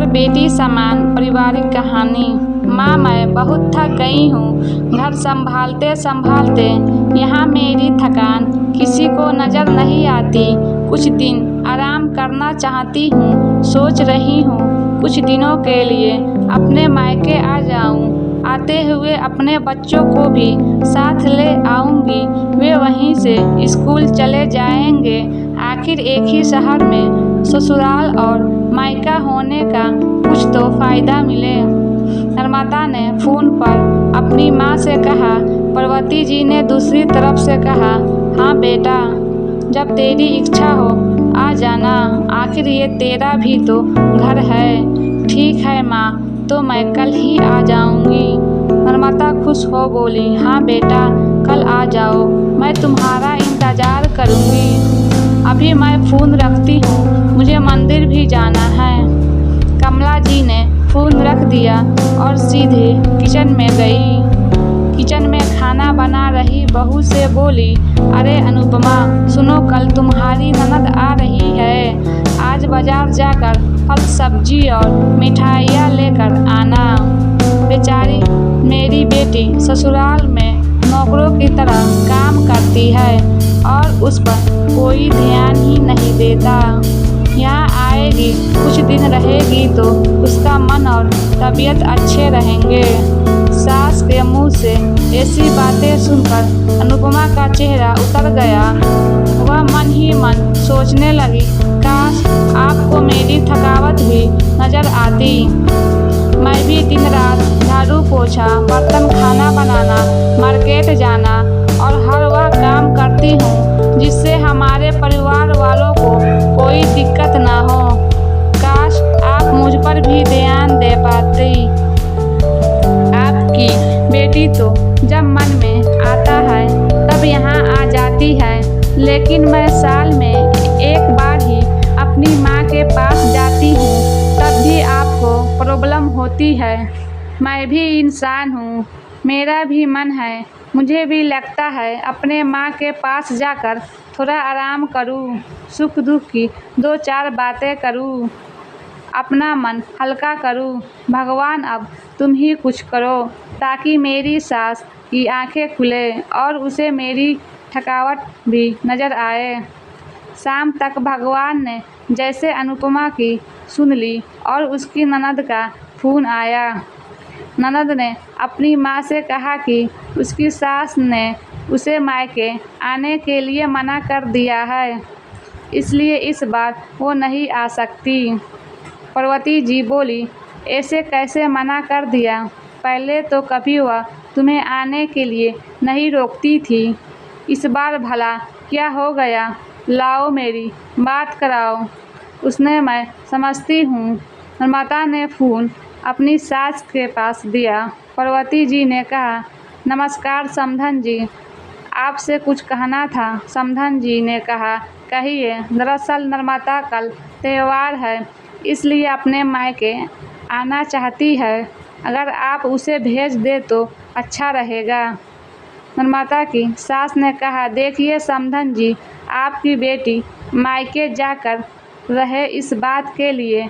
बेटी समान पारिवारिक कहानी। माँ, मैं बहुत थक गई हूँ। घर संभालते संभालते यहाँ मेरी थकान किसी को नज़र नहीं आती। कुछ दिन आराम करना चाहती हूँ। सोच रही हूँ कुछ दिनों के लिए अपने मायके आ जाऊँ। आते हुए अपने बच्चों को भी साथ ले आऊँगी। वे वहीं से स्कूल चले जाएंगे। आखिर एक ही शहर में ससुराल और मायका होने का कुछ तो फ़ायदा मिले। निर्माता ने फ़ोन पर अपनी माँ से कहा। पार्वती जी ने दूसरी तरफ से कहा, हाँ बेटा, जब तेरी इच्छा हो आ जाना। आखिर ये तेरा भी तो घर है। ठीक है माँ, तो मैं कल ही आ जाऊँगी। निर्माता खुश हो बोली, हाँ बेटा, कल आ जाओ, मैं तुम्हारा इंतज़ार करूँगी। अभी मैं फ़ोन रखती हूँ, मुझे मंदिर भी जाना है। कमला जी ने फ़ोन रख दिया और सीधे किचन में गई। किचन में खाना बना रही बहू से बोली, अरे अनुपमा, सुनो, कल तुम्हारी ननद आ रही है। आज बाज़ार जाकर फल सब्जी और मिठाइयाँ लेकर आना। बेचारी मेरी बेटी ससुराल में नौकरों की तरह काम करती है और उस पर कोई ध्यान ही नहीं देता। यहाँ आएगी, कुछ दिन रहेगी तो उसका मन और तबीयत अच्छे रहेंगे। सास के मुंह से ऐसी बातें सुनकर अनुपमा का चेहरा उतर गया। वह मन ही मन सोचने लगी, काश आपको मेरी थकावट भी नज़र आती। मैं भी दिन रात झाड़ू पोछा, बर्तन, खाना बनाना, मार्केट जाना और हर वह काम करती हूँ जिससे हमारे परिवार वालों को कोई दिक्कत ना हो। काश आप मुझ पर भी ध्यान दे पाती। आपकी बेटी तो जब मन में आता है तब यहाँ आ जाती है, लेकिन मैं साल में एक बार ही अपनी माँ के पास जाती हूँ, तब भी आपको प्रॉब्लम होती है। मैं भी इंसान हूँ, मेरा भी मन है। मुझे भी लगता है अपने माँ के पास जाकर थोड़ा आराम करूँ, सुख दुख की दो चार बातें करूँ, अपना मन हल्का करूँ। भगवान, अब तुम ही कुछ करो ताकि मेरी सास की आंखें खुले और उसे मेरी थकावट भी नज़र आए। शाम तक भगवान ने जैसे अनुपमा की सुन ली और उसकी ननद का फ़ोन आया। ननद ने अपनी माँ से कहा कि उसकी सास ने उसे मायके आने के लिए मना कर दिया है, इसलिए इस बार वो नहीं आ सकती। पार्वती जी बोली, ऐसे कैसे मना कर दिया? पहले तो कभी वह तुम्हें आने के लिए नहीं रोकती थी, इस बार भला क्या हो गया? लाओ मेरी बात कराओ, उसने मैं समझती हूँ। निर्माता ने फ़ोन अपनी सास के पास दिया। पार्वती जी ने कहा, नमस्कार समधन जी, आपसे कुछ कहना था। समधन जी ने कहा, कहिए। दरअसल निर्माता कल त्यौहार है, इसलिए अपने मायके आना चाहती है। अगर आप उसे भेज दे तो अच्छा रहेगा। निर्माता की सास ने कहा, देखिए समधन जी, आपकी बेटी मायके जाकर रहे इस बात के लिए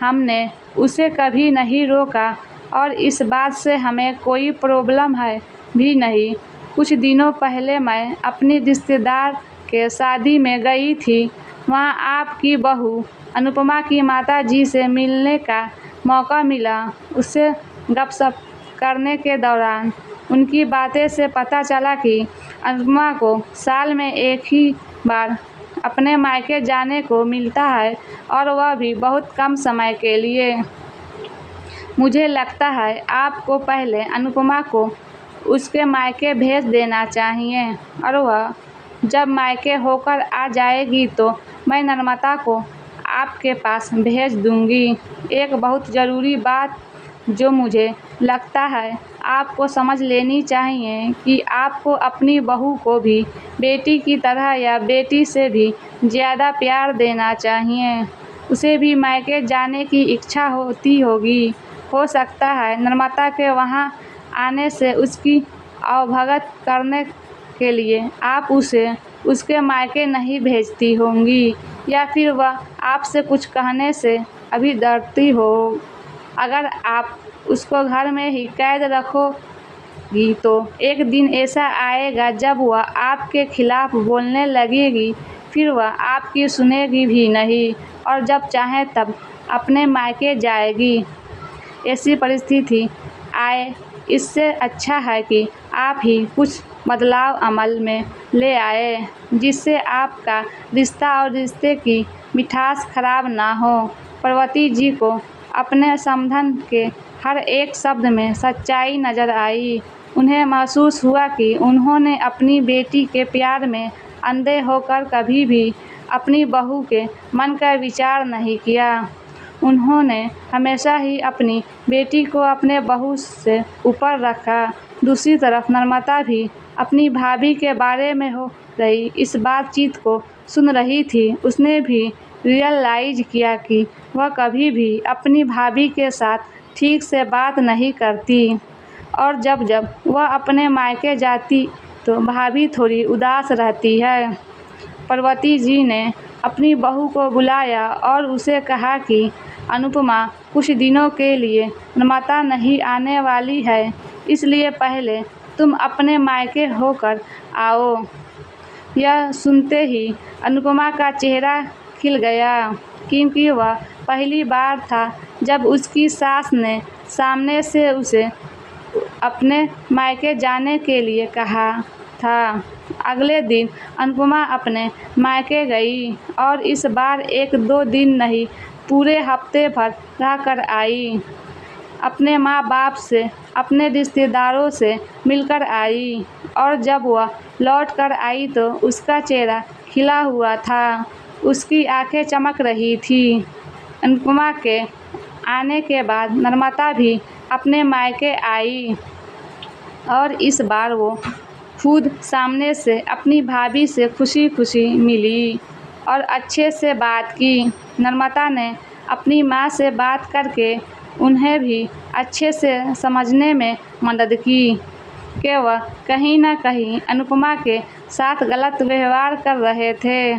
हमने उसे कभी नहीं रोका और इस बात से हमें कोई प्रॉब्लम है भी नहीं। कुछ दिनों पहले मैं अपनी रिश्तेदार के शादी में गई थी। वहाँ आपकी बहू अनुपमा की माता जी से मिलने का मौका मिला। उससे गपशप करने के दौरान उनकी बातें से पता चला कि अनुपमा को साल में एक ही बार अपने मायके जाने को मिलता है और वह भी बहुत कम समय के लिए। मुझे लगता है आपको पहले अनुपमा को उसके मायके भेज देना चाहिए और वह जब मायके होकर आ जाएगी तो मैं निर्माता को आपके पास भेज दूंगी। एक बहुत ज़रूरी बात जो मुझे लगता है आपको समझ लेनी चाहिए कि आपको अपनी बहू को भी बेटी की तरह या बेटी से भी ज़्यादा प्यार देना चाहिए। उसे भी मायके जाने की इच्छा होती होगी। हो सकता है निर्माता के वहाँ आने से उसकी अवभगत करने के लिए आप उसे उसके मायके नहीं भेजती होंगी, या फिर वह आपसे कुछ कहने से अभी डरती हो। अगर आप उसको घर में ही कैद रखोगी तो एक दिन ऐसा आएगा जब वह आपके खिलाफ बोलने लगेगी, फिर वह आपकी सुनेगी भी नहीं और जब चाहे तब अपने मायके जाएगी। ऐसी परिस्थिति आए, इससे अच्छा है कि आप ही कुछ बदलाव अमल में ले आए, जिससे आपका रिश्ता और रिश्ते की मिठास खराब ना हो। पार्वती जी को अपने संबोधन के हर एक शब्द में सच्चाई नजर आई। उन्हें महसूस हुआ कि उन्होंने अपनी बेटी के प्यार में अंधे होकर कभी भी अपनी बहू के मन का विचार नहीं किया। उन्होंने हमेशा ही अपनी बेटी को अपने बहू से ऊपर रखा। दूसरी तरफ नर्मदा भी अपनी भाभी के बारे में हो रही इस बातचीत को सुन रही थी। उसने भी रियलाइज किया कि वह कभी भी अपनी भाभी के साथ ठीक से बात नहीं करती और जब जब वह अपने मायके जाती तो भाभी थोड़ी उदास रहती है। पार्वती जी ने अपनी बहू को बुलाया और उसे कहा कि अनुपमा कुछ दिनों के लिए नर्मदा नहीं आने वाली है, इसलिए पहले तुम अपने मायके होकर आओ। यह सुनते ही अनुपमा का चेहरा खिल गया, क्योंकि वह पहली बार था जब उसकी सास ने सामने से उसे अपने मायके जाने के लिए कहा था। अगले दिन अनुपमा अपने मायके गई और इस बार 1-2 दिन नहीं, पूरे हफ्ते भर रहकर आई। अपने माँ बाप से, अपने रिश्तेदारों से मिलकर आई और जब वह लौट कर आई तो उसका चेहरा खिला हुआ था, उसकी आंखें चमक रही थी। अनुपमा के आने के बाद नर्मदा भी अपने मायके आई और इस बार वो खुद सामने से अपनी भाभी से खुशी खुशी मिली और अच्छे से बात की। नर्मदा ने अपनी माँ से बात करके उन्हें भी अच्छे से समझने में मदद की कि वह कहीं न कहीं अनुपमा के साथ गलत व्यवहार कर रहे थे।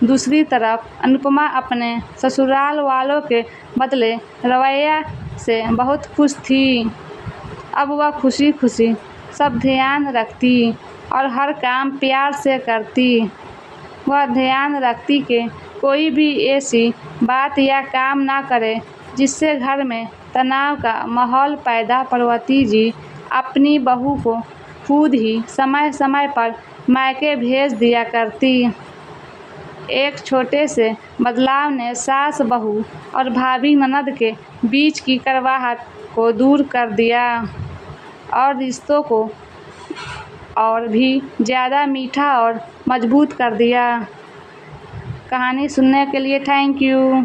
दूसरी तरफ अनुपमा अपने ससुराल वालों के बदले रवैया से बहुत खुश थी। अब वह खुशी खुशी सब ध्यान रखती और हर काम प्यार से करती। वह ध्यान रखती कि कोई भी ऐसी बात या काम ना करे जिससे घर में तनाव का माहौल पैदा। पार्वती जी अपनी बहू को खुद ही समय समय पर मायके भेज दिया करती। एक छोटे से बदलाव ने सास बहू और भाभी ननद के बीच की कड़वाहट को दूर कर दिया और रिश्तों को और भी ज़्यादा मीठा और मजबूत कर दिया। कहानी सुनने के लिए थैंक यू।